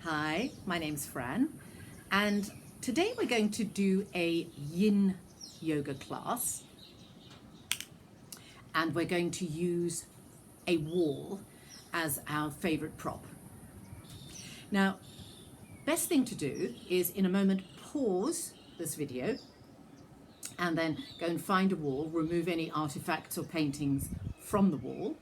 Hi, my name's Fran, and today we're going to do a Yin Yoga class, and we're going to use a wall as our favorite prop. Now, best thing to do is in a moment pause this video and then go and find a wall, remove any artifacts or paintings from the wall.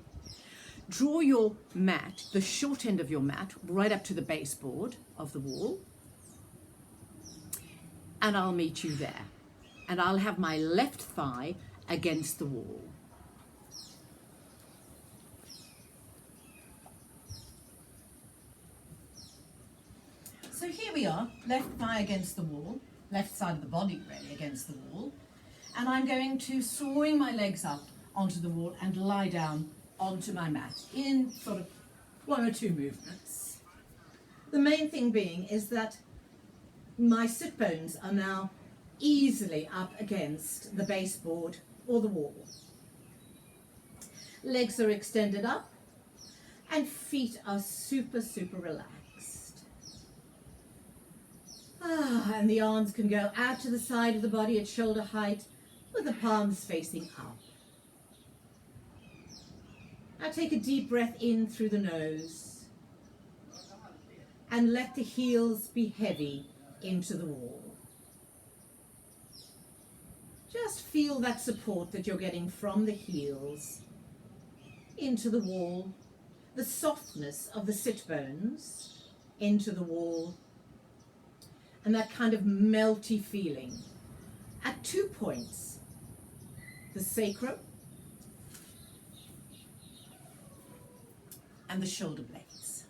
Draw your mat, the short end of your mat, right up to the baseboard of the wall. And I'll meet you there. And I'll have my left thigh against the wall. So here we are, left thigh against the wall, left side of the body really against the wall. And I'm going to swing my legs up onto the wall and lie down onto my mat in sort of one or two movements. The main thing being is that my sit bones are now easily up against the baseboard or the wall. Legs are extended up and feet are super relaxed. And the arms can go out to the side of the body at shoulder height with the palms facing up. Now take a deep breath in through the nose and let the heels be heavy into the wall. Just feel that support that you're getting from the heels into the wall, the softness of the sit bones into the wall, and that kind of melty feeling at 2 points, the sacrum and the shoulder blades.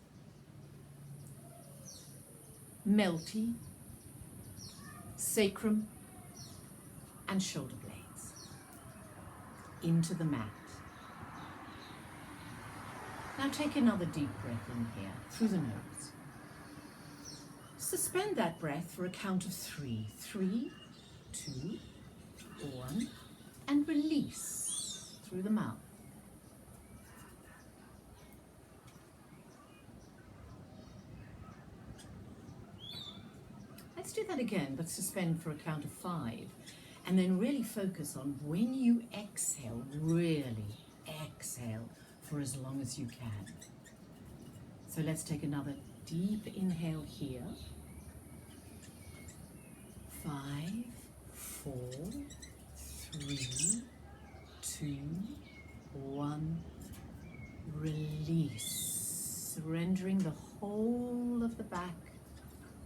Melty, sacrum and shoulder blades into the mat. Now take another deep breath in here through the nose. Suspend that breath for a count of 3. 3, 2, 1, and release through the mouth. Let's do that again, but suspend for a count of 5. And then really focus on when you exhale, really exhale for as long as you can. So let's take another deep inhale here. 5, 4, 3, 2, 1. Release, surrendering the whole of the back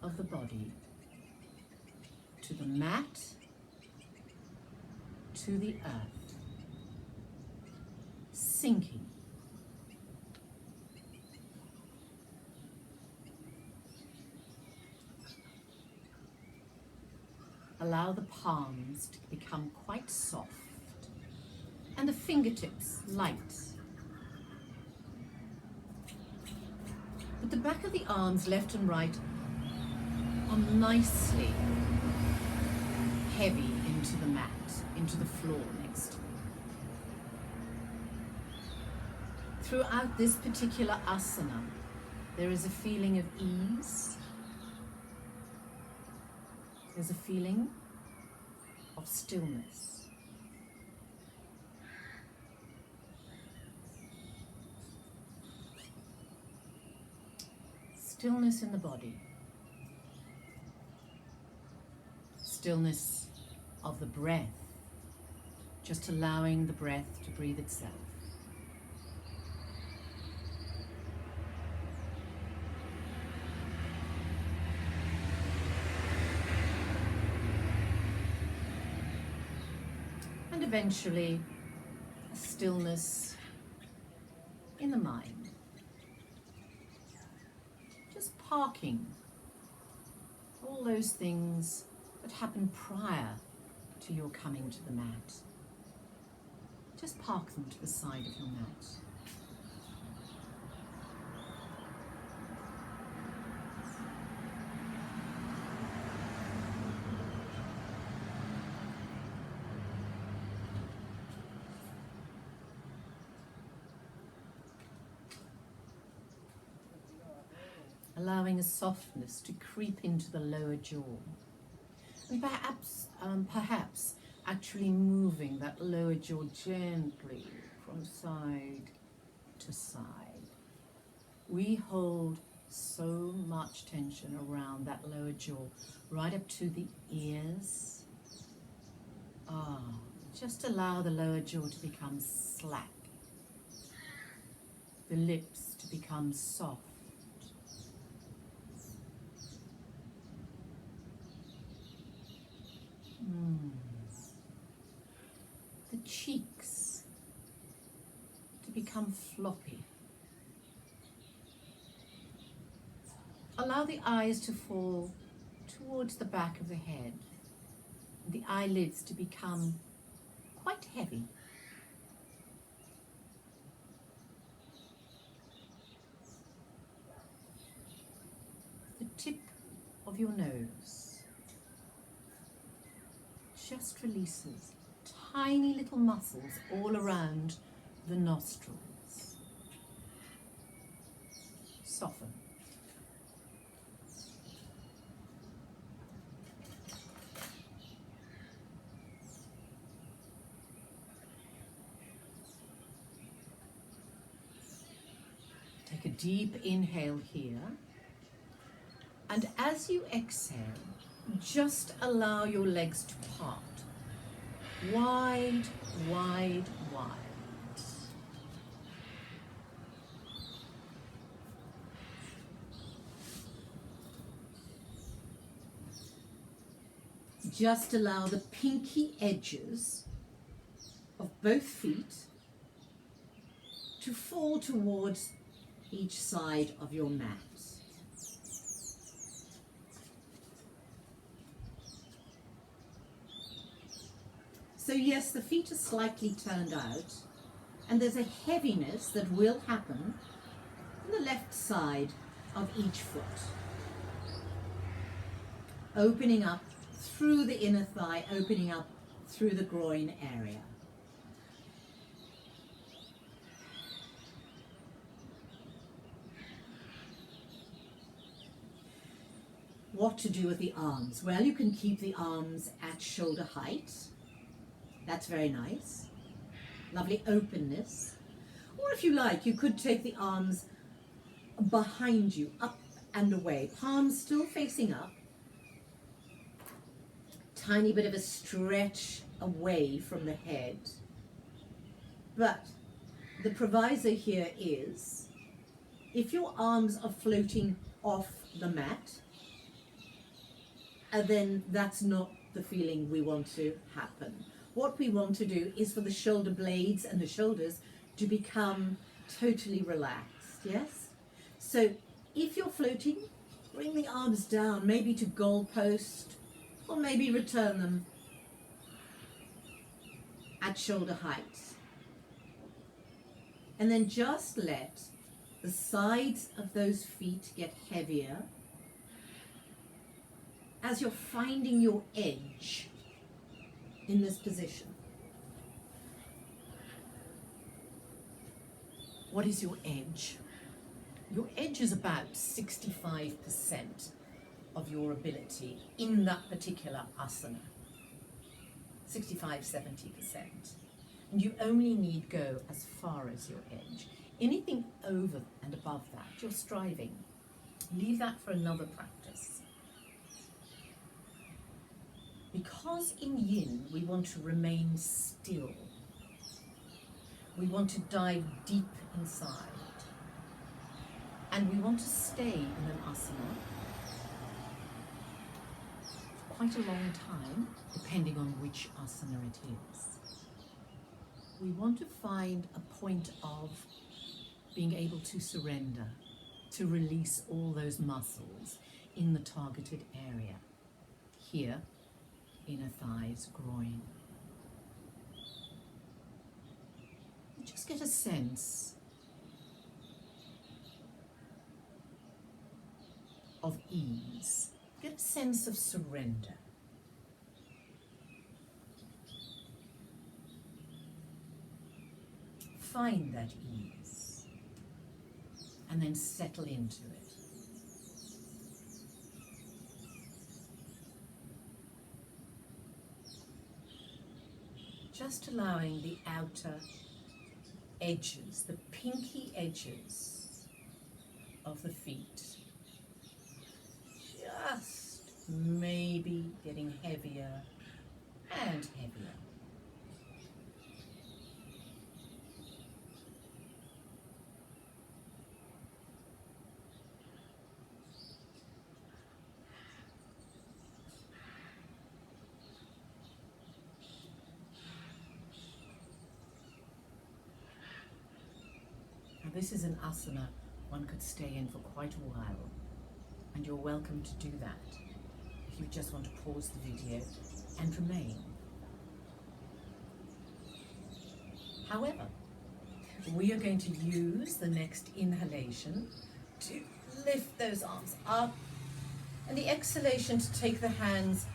of the body to the mat, to the earth, sinking. Allow the palms to become quite soft and the fingertips light. But the back of the arms, left and right, are nicely heavy into the mat, into the floor next to you. Throughout this particular asana, there is a feeling of ease. There's a feeling of stillness. Stillness in the body. Stillness of the breath, just allowing the breath to breathe itself. And eventually, a stillness in the mind. Just parking all those things that happened prior to your coming to the mat. Just park them to the side of your mat. allowing a softness to creep into the lower jaw. And perhaps actually moving that lower jaw gently from side to side. We hold so much tension around that lower jaw, right up to the ears. Just allow the lower jaw to become slack, the lips to become soft. The cheeks to become floppy. Allow the eyes to fall towards the back of the head, the eyelids to become quite heavy. The tip of your nose just releases tiny little muscles all around the nostrils. Soften. Take a deep inhale here. And as you exhale, just allow your legs to part. Wide, wide, wide. Just allow the pinky edges of both feet to fall towards each side of your mat. So yes, the feet are slightly turned out, and there's a heaviness that will happen on the left side of each foot. Opening up through the inner thigh, opening up through the groin area. What to do with the arms? Well, you can keep the arms at shoulder height. That's very nice. Lovely openness. Or if you like, you could take the arms behind you, up and away. Palms still facing up. Tiny bit of a stretch away from the head. But the proviso here is, if your arms are floating off the mat, then that's not the feeling we want to happen. What we want to do is for the shoulder blades and the shoulders to become totally relaxed, yes? So if you're floating, bring the arms down, maybe to goalpost, or maybe return them at shoulder height. And then just let the sides of those feet get heavier as you're finding your edge in this position. What is your edge? Your edge is about 65% of your ability in that particular asana. 65–70%. And you only need go as far as your edge. Anything over and above that, you're striving. Leave that for another practice. Because in Yin, we want to remain still. We want to dive deep inside. And we want to stay in an asana for quite a long time, depending on which asana it is. We want to find a point of being able to surrender, to release all those muscles in the targeted area. Here, inner thighs, groin. You just get a sense of ease. Get a sense of surrender. Find that ease and then settle into it. just allowing the outer edges, the pinky edges of the feet, just maybe getting heavier and heavier. Now this is an asana one could stay in for quite a while, and you're welcome to do that if you just want to pause the video and remain. However, we are going to use the next inhalation to lift those arms up, and the exhalation to take the hands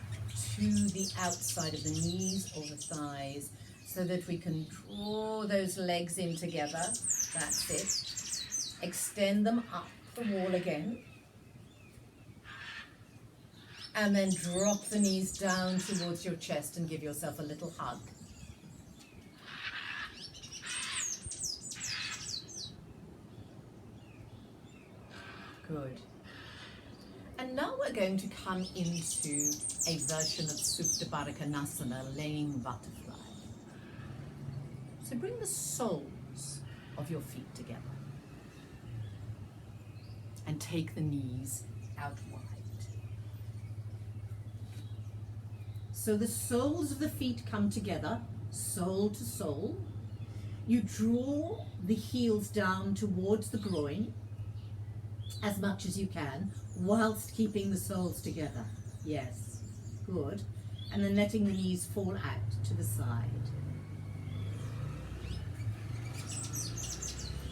to the outside of the knees or the thighs so that we can draw those legs in together. That's it. Extend them up the wall again. And then drop the knees down towards your chest and give yourself a little hug. Good. And now we're going to come into a version of Supta Baddha Konasana, laying butterfly. So bring the soles of your feet together and take the knees out wide. So the soles of the feet come together, sole to sole. You draw the heels down towards the groin as much as you can, whilst keeping the soles together. Yes, good. And then letting the knees fall out to the side.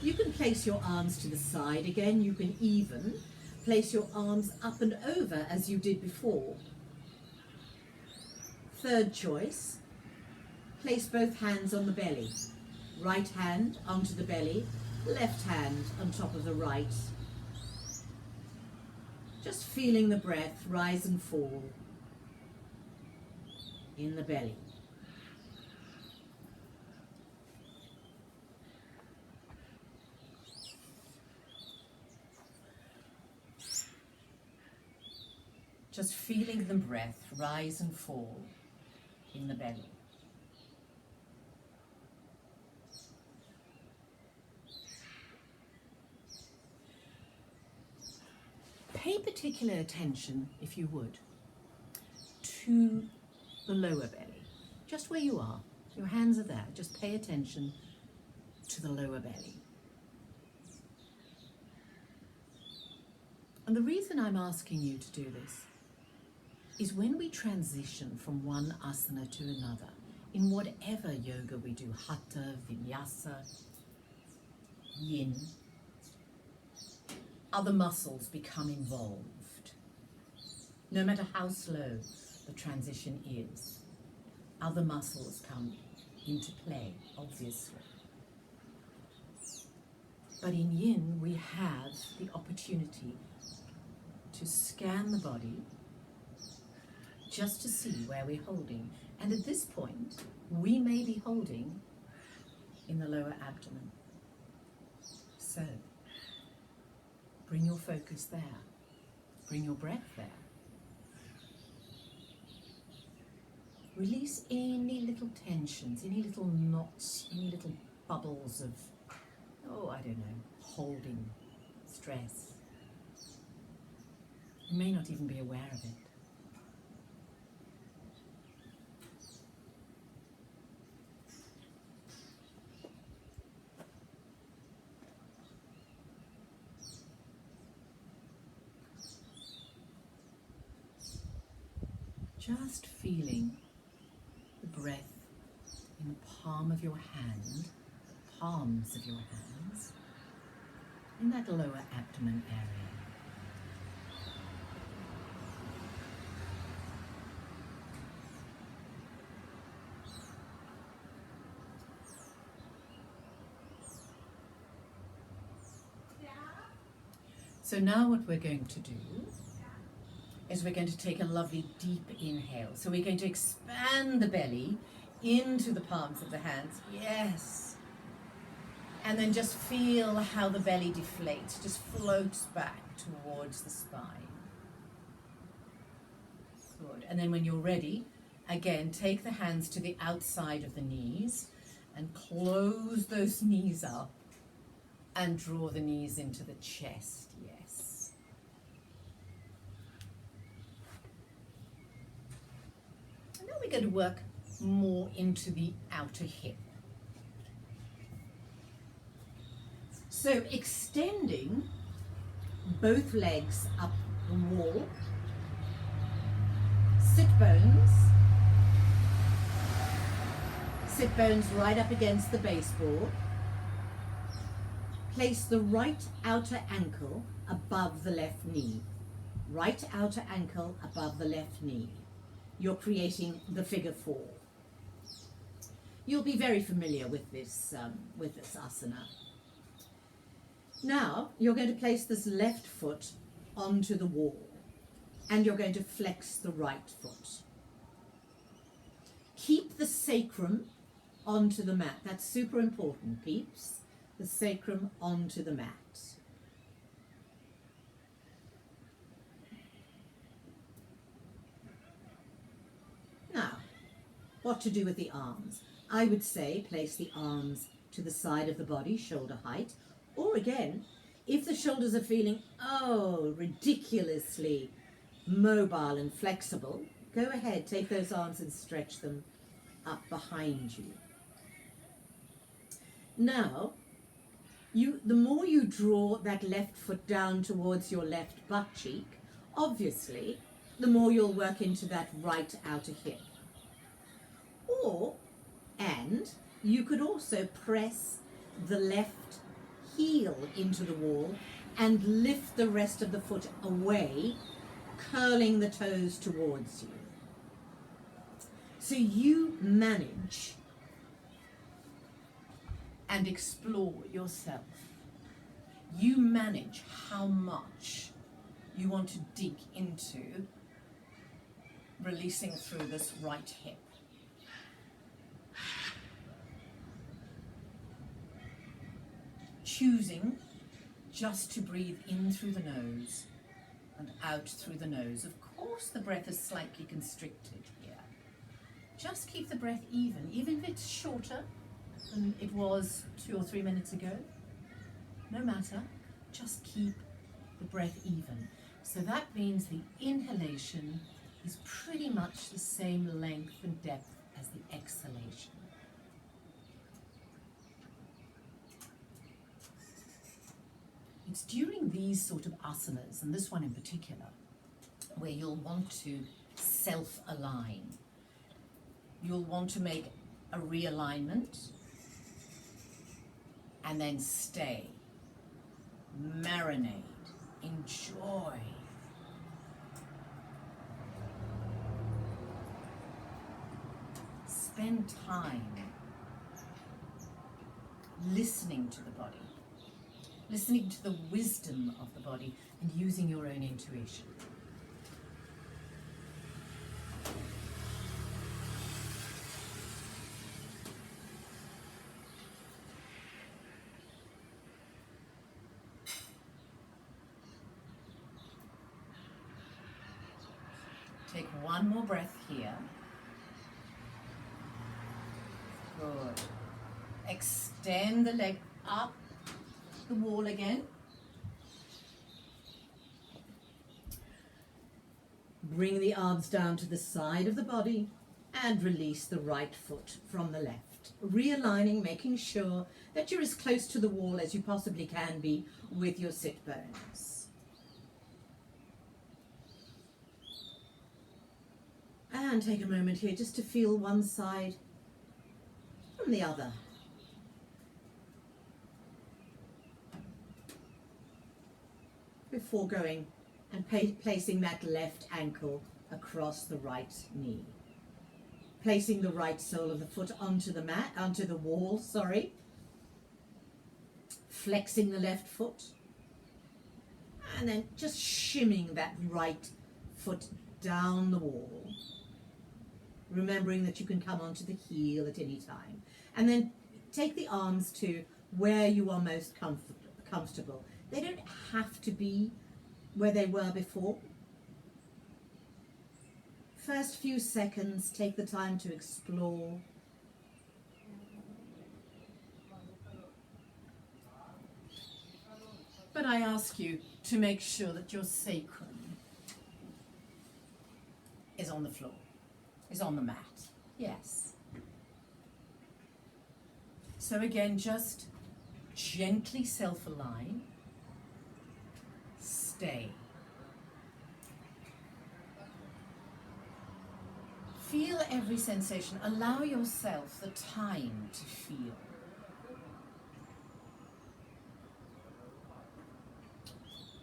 You can place your arms to the side again. You can even place your arms up and over as you did before. Third choice, place both hands on the belly. Right hand onto the belly, left hand on top of the right. Just feeling the breath rise and fall in the belly. Just feeling the breath rise and fall in the belly. Pay particular attention, if you would, to the lower belly, just where you are. Your hands are there. Just pay attention to the lower belly. And the reason I'm asking you to do this is when we transition from one asana to another, in whatever yoga we do, hatha, vinyasa, yin, other muscles become involved. No matter how slow the transition is, other muscles come into play, obviously. But in yin, we have the opportunity to scan the body just to see where we're holding. And at this point, we may be holding in the lower abdomen. So, bring your focus there. Bring your breath there. Release any little tensions, any little knots, any little bubbles of, holding, stress. You may not even be aware of it. Just feeling the breath in the palm of your hand, the palms of your hands, in that lower abdomen area. So now what we're going to do is we're going to take a lovely deep inhale. So we're going to expand the belly into the palms of the hands. Yes. And then just feel how the belly deflates, just floats back towards the spine. Good. And then when you're ready, again, take the hands to the outside of the knees and close those knees up and draw the knees into the chest. Yes. And now we're going to work more into the outer hip. So extending both legs up the wall, sit bones right up against the baseboard. Place the right outer ankle above the left knee. Right outer ankle above the left knee. You're creating the figure 4. You'll be very familiar with this asana. Now, you're going to place this left foot onto the wall, and you're going to flex the right foot. Keep the sacrum onto the mat. That's super important, peeps. The sacrum onto the mat. Now, what to do with the arms? I would say place the arms to the side of the body, shoulder height. Or again, if the shoulders are feeling, ridiculously mobile and flexible, go ahead, take those arms and stretch them up behind you. Now, the more you draw that left foot down towards your left butt cheek, obviously, the more you'll work into that right outer hip. And you could also press the left heel into the wall and lift the rest of the foot away, curling the toes towards you. So you manage and explore yourself. You manage how much you want to dig into releasing through this right hip. Choosing just to breathe in through the nose and out through the nose. Of course, the breath is slightly constricted here. Just keep the breath even if it's shorter than it was 2 or 3 minutes ago. No matter, just keep the breath even. So that means the inhalation is pretty much the same length and depth as the exhalation. It's during these sort of asanas, and this one in particular, where you'll want to self-align. You'll want to make a realignment and then stay, marinate, enjoy. Spend time listening to the body. Listening to the wisdom of the body and using your own intuition. Take one more breath here. Good. Extend the leg up the wall again. Bring the arms down to the side of the body and release the right foot from the left. Realigning, making sure that you're as close to the wall as you possibly can be with your sit bones. And take a moment here just to feel one side from the other. Before going and placing that left ankle across the right knee. Placing the right sole of the foot onto the mat, onto the wall, sorry. Flexing the left foot. And then just shimming that right foot down the wall. remembering that you can come onto the heel at any time. And then take the arms to where you are most comfortable. They don't have to be where they were before. First few seconds, take the time to explore. But I ask you to make sure that your sacrum is on the floor, is on the mat. Yes. So again, just gently self-align. Stay. Feel every sensation. Allow yourself the time to feel.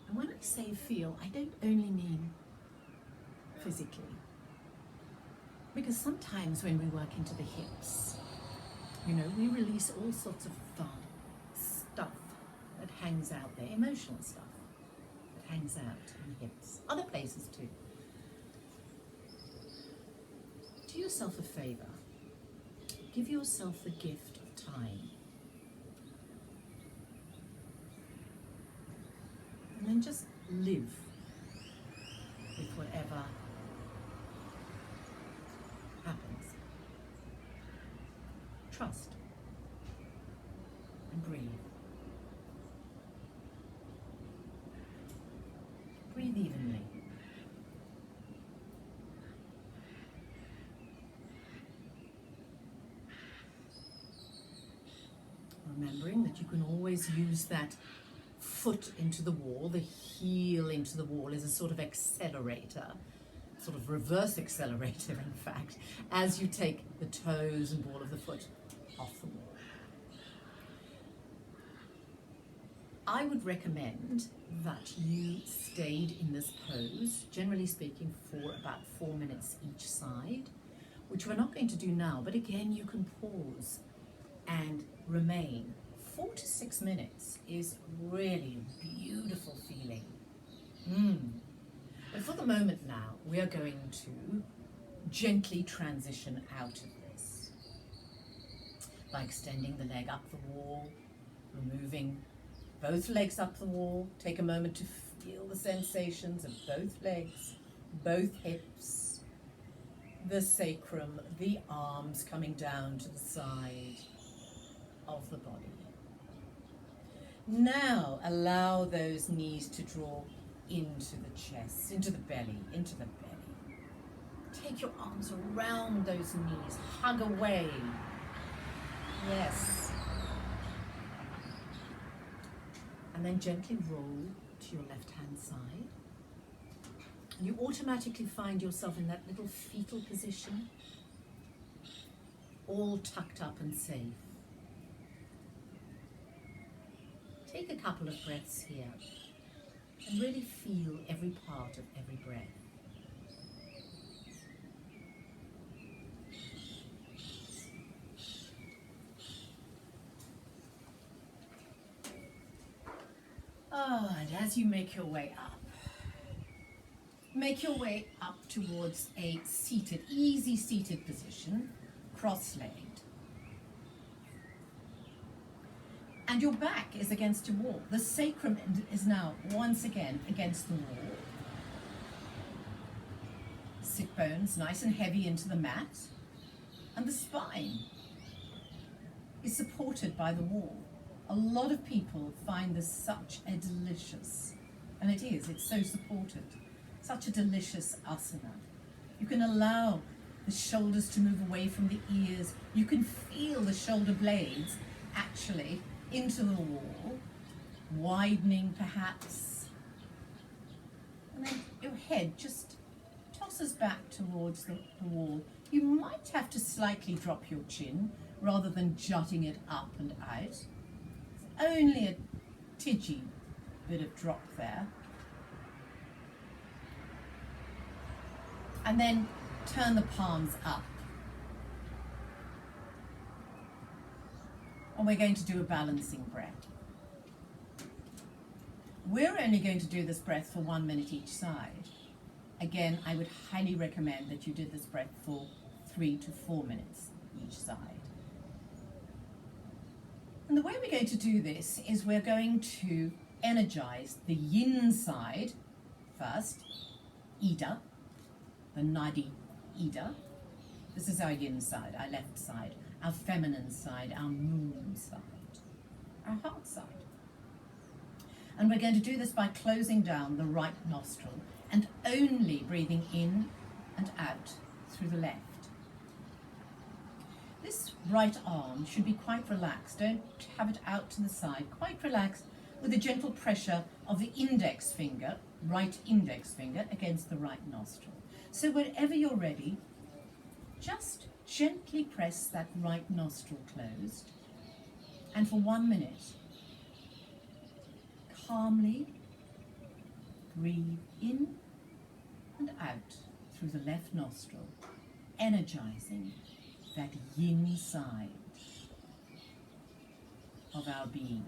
And when I say feel, I don't only mean physically. Because sometimes when we work into the hips, you know, we release all sorts of stuff that hangs out there, emotional stuff that hangs out in the hips, other places too. Do yourself a favor. Give yourself the gift of time. And then just live with whatever happens. Trust and breathe. Breathe evenly. Remembering that you can always use that foot into the wall, the heel into the wall is a sort of accelerator, sort of reverse accelerator in fact, as you take the toes and ball of the foot off the wall. I would recommend that you stayed in this pose, generally speaking, for about 4 minutes each side, which we're not going to do now, but again, you can pause and remain. 4 to 6 minutes is really a beautiful feeling. But for the moment now, we are going to gently transition out of this by extending the leg up the wall, removing both legs up the wall. Take a moment to feel the sensations of both legs, both hips, the sacrum, the arms coming down to the side of the body. Now allow those knees to draw into the chest, into the belly, into the belly. Take your arms around those knees, hug away. Yes. And then gently roll to your left-hand side. And you automatically find yourself in that little fetal position, all tucked up and safe. Take a couple of breaths here and really feel every part of every breath. And as you make your way up towards a seated, easy seated position, cross-legged. And your back is against your wall. The sacrum is now once again against the wall. Sit bones nice and heavy into the mat. And the spine is supported by the wall. A lot of people find this such a delicious, and it is, it's so supported, such a delicious asana. You can allow the shoulders to move away from the ears. You can feel the shoulder blades actually into the wall, widening perhaps. And then your head just tosses back towards the wall. You might have to slightly drop your chin rather than jutting it up and out. It's only a tidgy bit of drop there. And then turn the palms up. And we're going to do a balancing breath. We're only going to do this breath for 1 minute each side. Again, I would highly recommend that you did this breath for 3 to 4 minutes each side. And the way we're going to do this is we're going to energize the yin side first, Ida, the Nadi Ida. This is our yin side, our left side, our feminine side, our moon side, our heart side. And we're going to do this by closing down the right nostril and only breathing in and out through the left. This right arm should be quite relaxed. Don't have it out to the side. Quite relaxed with a gentle pressure of the index finger, right index finger, against the right nostril. So wherever you're ready, just gently press that right nostril closed. And for 1 minute, calmly breathe in and out through the left nostril, energizing that yin side of our being.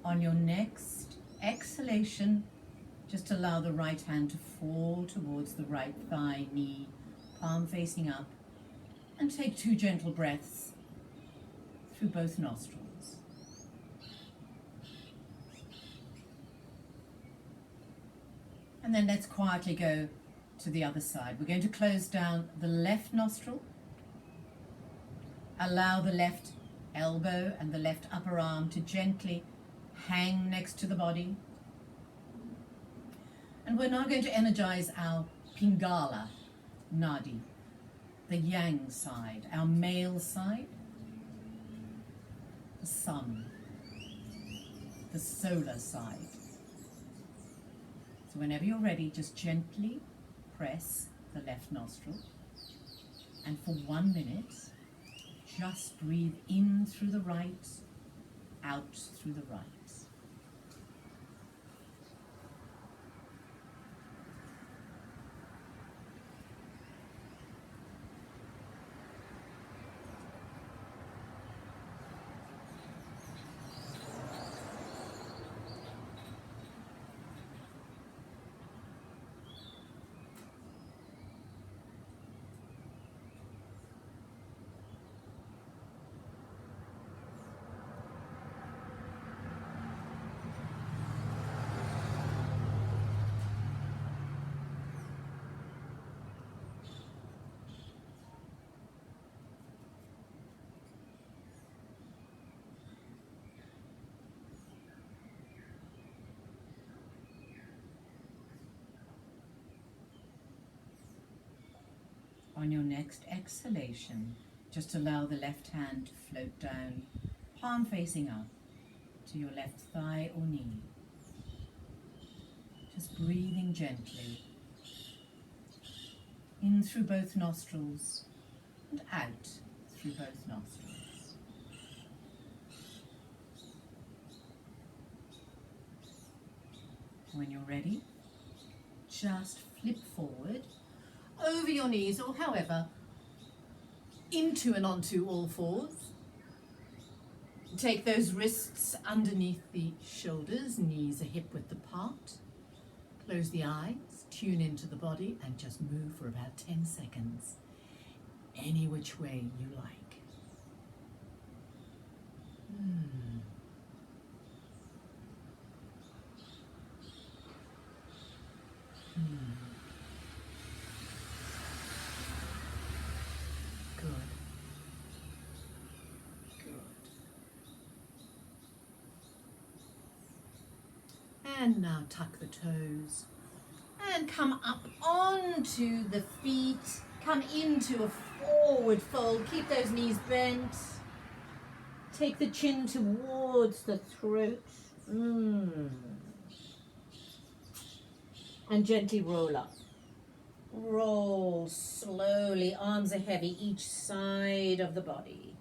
On your next exhalation, just allow the right hand to fall towards the right thigh, knee, palm facing up, and take 2 gentle breaths through both nostrils. And then let's quietly go to the other side. We're going to close down the left nostril. Allow the left elbow and the left upper arm to gently hang next to the body. And we're now going to energize our Pingala Nadi, the yang side, our male side, the sun, the solar side. So whenever you're ready, just gently press the left nostril, and for 1 minute, just breathe in through the right, out through the right. On your next exhalation, just allow the left hand to float down, palm facing up, to your left thigh or knee. Just breathing gently in through both nostrils and out through both nostrils. When you're ready, just flip forward over your knees, or however, into and onto all fours. Take those wrists underneath the shoulders, knees are hip-width apart. Close the eyes, tune into the body, and just move for about 10 seconds, any which way you like. And now tuck the toes. And come up onto the feet. Come into a forward fold. Keep those knees bent. Take the chin towards the throat. And gently roll up. Roll slowly. Arms are heavy each side of the body.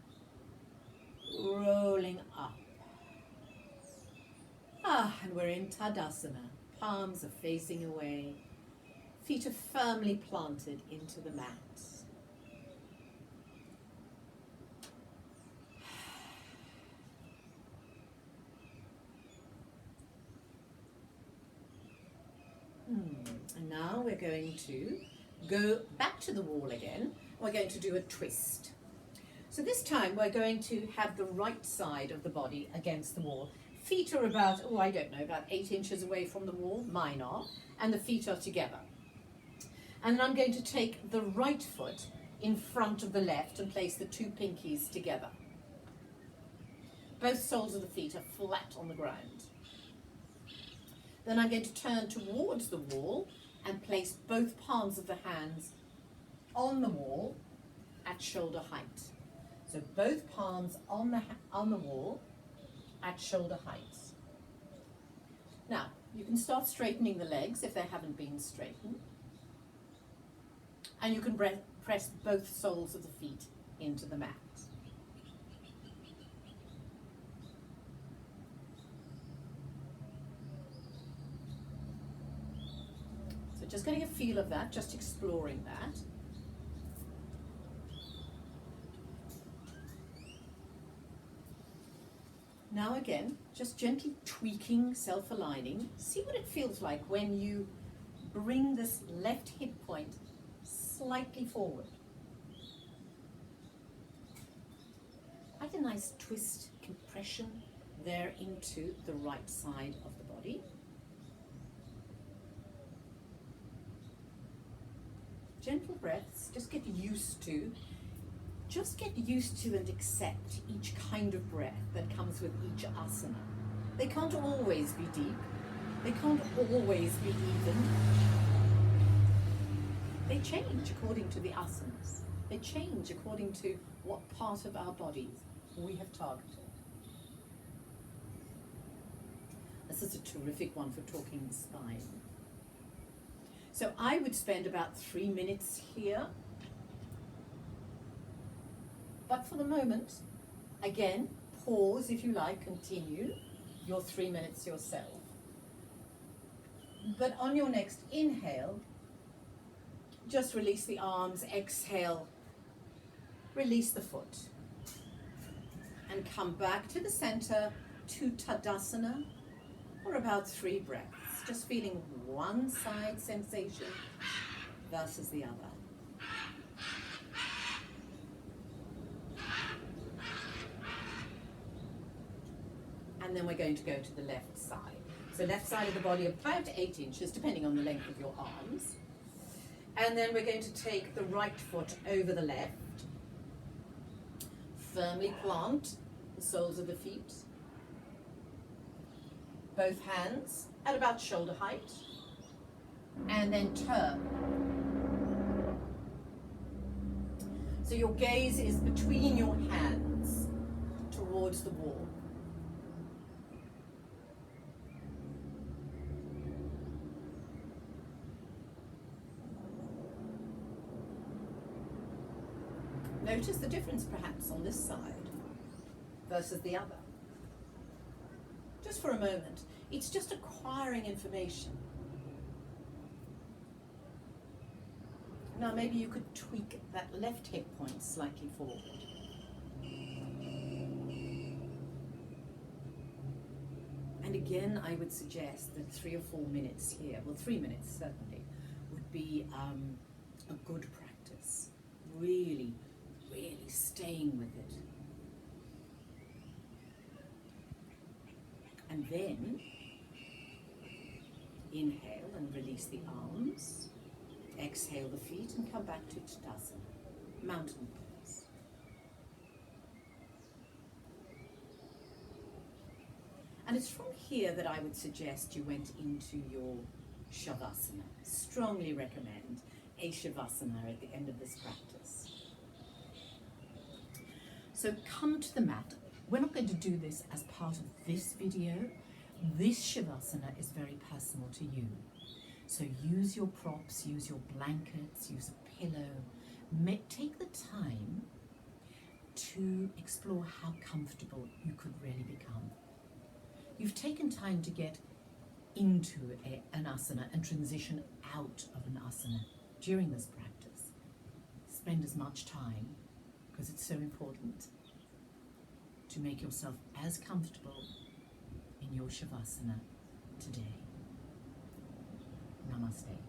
Rolling up. And we're in Tadasana. Palms are facing away. Feet are firmly planted into the mat. And now we're going to go back to the wall again. We're going to do a twist. So this time we're going to have the right side of the body against the wall. Feet are about, about 8 inches away from the wall, mine are, and the feet are together. And then I'm going to take the right foot in front of the left and place the 2 pinkies together. Both soles of the feet are flat on the ground. Then I'm going to turn towards the wall and place both palms of the hands on the wall at shoulder height. So both palms on the wall at shoulder height. Now, you can start straightening the legs if they haven't been straightened. And you can press both soles of the feet into the mat. So just getting a feel of that, just exploring that. Now again, just gently tweaking, self-aligning. See what it feels like when you bring this left hip point slightly forward. Quite a nice twist, compression there into the right side of the body. Gentle breaths, just get used to and accept each kind of breath that comes with each asana. They can't always be deep. They can't always be even. They change according to the asanas. They change according to what part of our bodies we have targeted. This is a terrific one for talking the spine. So I would spend about 3 minutes here. But for the moment, again, pause if you like, continue your 3 minutes yourself. But on your next inhale, just release the arms, exhale, release the foot. And come back to the center to Tadasana for about 3 breaths. Just feeling one side sensation versus the other. And then we're going to go to the left side. So left side of the body about 8 inches, depending on the length of your arms. And then we're going to take the right foot over the left. Firmly plant the soles of the feet. Both hands at about shoulder height. And then turn. So your gaze is between your hands towards the wall. Notice the difference perhaps on this side versus the other. Just for a moment, it's just acquiring information. Now maybe you could tweak that left hip point slightly forward. And again, I would suggest that 3 or 4 minutes here, well 3 minutes certainly, would be a good practice. Really staying with it. And then inhale and release the arms. Exhale the feet and come back to Tadasana, mountain pose. And it's from here that I would suggest you went into your Shavasana. Strongly recommend a Shavasana at the end of this practice. So come to the mat. We're not going to do this as part of this video. This Shavasana is very personal to you. So use your props, use your blankets, use a pillow. Take the time to explore how comfortable you could really become. You've taken time to get into an asana and transition out of an asana during this practice. Spend as much time, because it's so important, to make yourself as comfortable in your Shavasana today. Namaste.